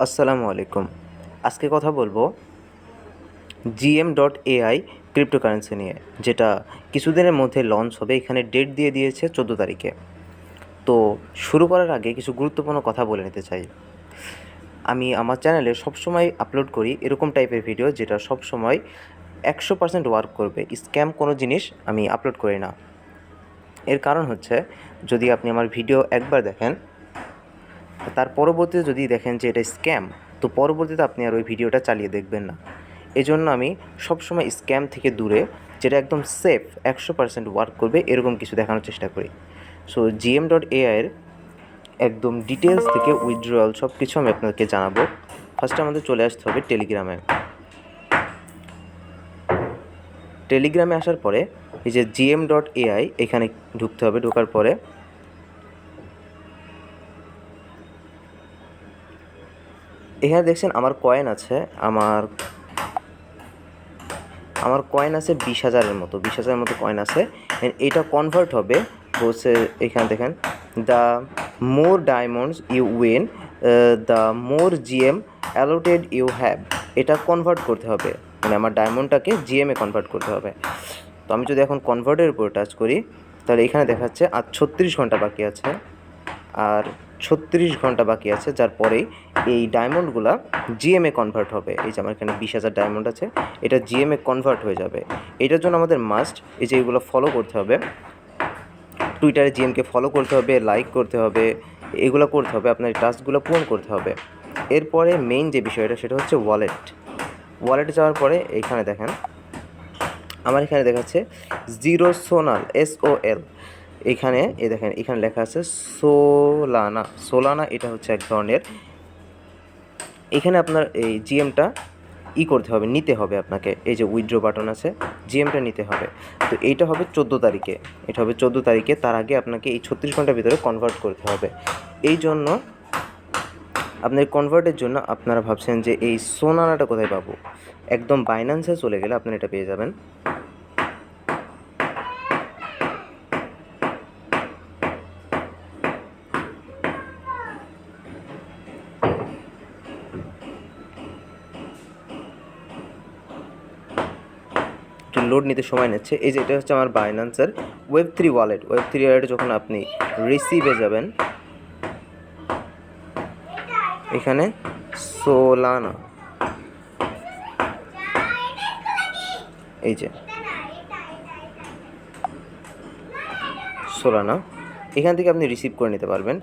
আসসালামু আলাইকুম। আজকে কথা বলবো GM.AI ক্রিপ্টোকারেন্সি নিয়ে, যেটা কিছুদিনের মধ্যে লঞ্চ হবে। এখানে ডেট দিয়ে দিয়েছে 14 তারিখে। তো শুরু করার আগে কিছু গুরুত্বপূর্ণ কথা বলে নিতে চাই। আমি আমার চ্যানেলে সবসময় আপলোড করি এরকম টাইপের ভিডিও, যেটা সবসময় 100% ওয়ার্ক করবে। স্ক্যাম কোনো জিনিস আমি আপলোড করি না। এর কারণ হচ্ছে, যদি আপনি আমার ভিডিও একবার দেখেন, তার পরবর্তীতে যদি দেখেন যে এটা স্ক্যাম, তো পরবর্তীতে আপনি আর ওই ভিডিওটা চালিয়ে দেখবেন না। এজন্য আমি সবসময় স্ক্যাম থেকে দূরে, যেটা একদম সেফ, 100% ওয়ার্ক করবে এরকম কিছু দেখানোর চেষ্টা করি। সো GM.AI এর একদম ডিটেলস থেকে উইথড্রয়াল সব কিছু আমি আপনাদেরকে জানাবো। ফার্স্টে আমাদের চলে আসতে হবে টেলিগ্রামে আসার পরে এই যে GM.AI এখানে ঢুকতে হবে। ঢোকার পরে এখানে দেখছেন আমার কয়েন আছে, আমার কয়েন আছে 20,000-এর মতো, 20,000-এর মতো কয়েন আছে। এটা কনভার্ট হবে, বলছে এখানে দেখেন, the more diamonds you win, the more GM allotted you have. এটা কনভার্ট করতে হবে, মানে আমার ডায়মন্ডটাকে GM-এ কনভার্ট করতে হবে। তো আমি যদি এখন কনভার্টের উপর টাচ করি, তাহলে এখানে দেখাচ্ছে আর 36 ঘন্টা বাকি আছে, আর 36 ঘন্টা বাকি আছে, যার পরেই এই ডায়মন্ডগুলা GM-এ কনভার্ট হবে। এই যে আমার এখানে 20,000 ডায়মন্ড আছে, এটা GM-এ কনভার্ট হয়ে যাবে। এটার জন্য আমাদের মাস্ট এই যে এগুলো ফলো করতে হবে। টুইটারে GM-কে ফলো করতে হবে, লাইক করতে হবে, এগুলো করতে হবে, আপনার এই টাস্কগুলো পূরণ করতে হবে। এরপরে মেইন যে বিষয়টা, সেটা হচ্ছে ওয়ালেটে যাওয়ার পরে এইখানে দেখেন, আমার এখানে দেখাচ্ছে সোনাল SOL। এখানে দেখেন, এখানে লেখা আছে সোলানা। এটা হচ্ছে এক ধরনের, এখানে আপনার এই GM-টা করতে হবে, নিতে হবে আপনাকে। এই যে উইথড্র বাটন আছে, GM-টা নিতে হবে। তো এইটা হবে 14 তারিখে, এটা হবে 14 তারিখে। তার আগে আপনাকে এই 36 ঘন্টার ভিতরে কনভার্ট করতে হবে। এই জন্য আপনার কনভার্টের জন্য আপনারা ভাবছেন যে এই সোনানাটা কোথায় পাবো, একদম বাইন্যান্সে চলে গেলে আপনারা এটা পেয়ে যাবেন। একটু লোড নিতে সময় নিচ্ছে। এই যে এটা হচ্ছে আমার বাইন্যান্সের Web3 ওয়ালেটে যখন আপনি রিসিভে যাবেন, এখানে সোলানা, এই যে সোলানা, এখান থেকে আপনি রিসিভ করে নিতে পারবেন।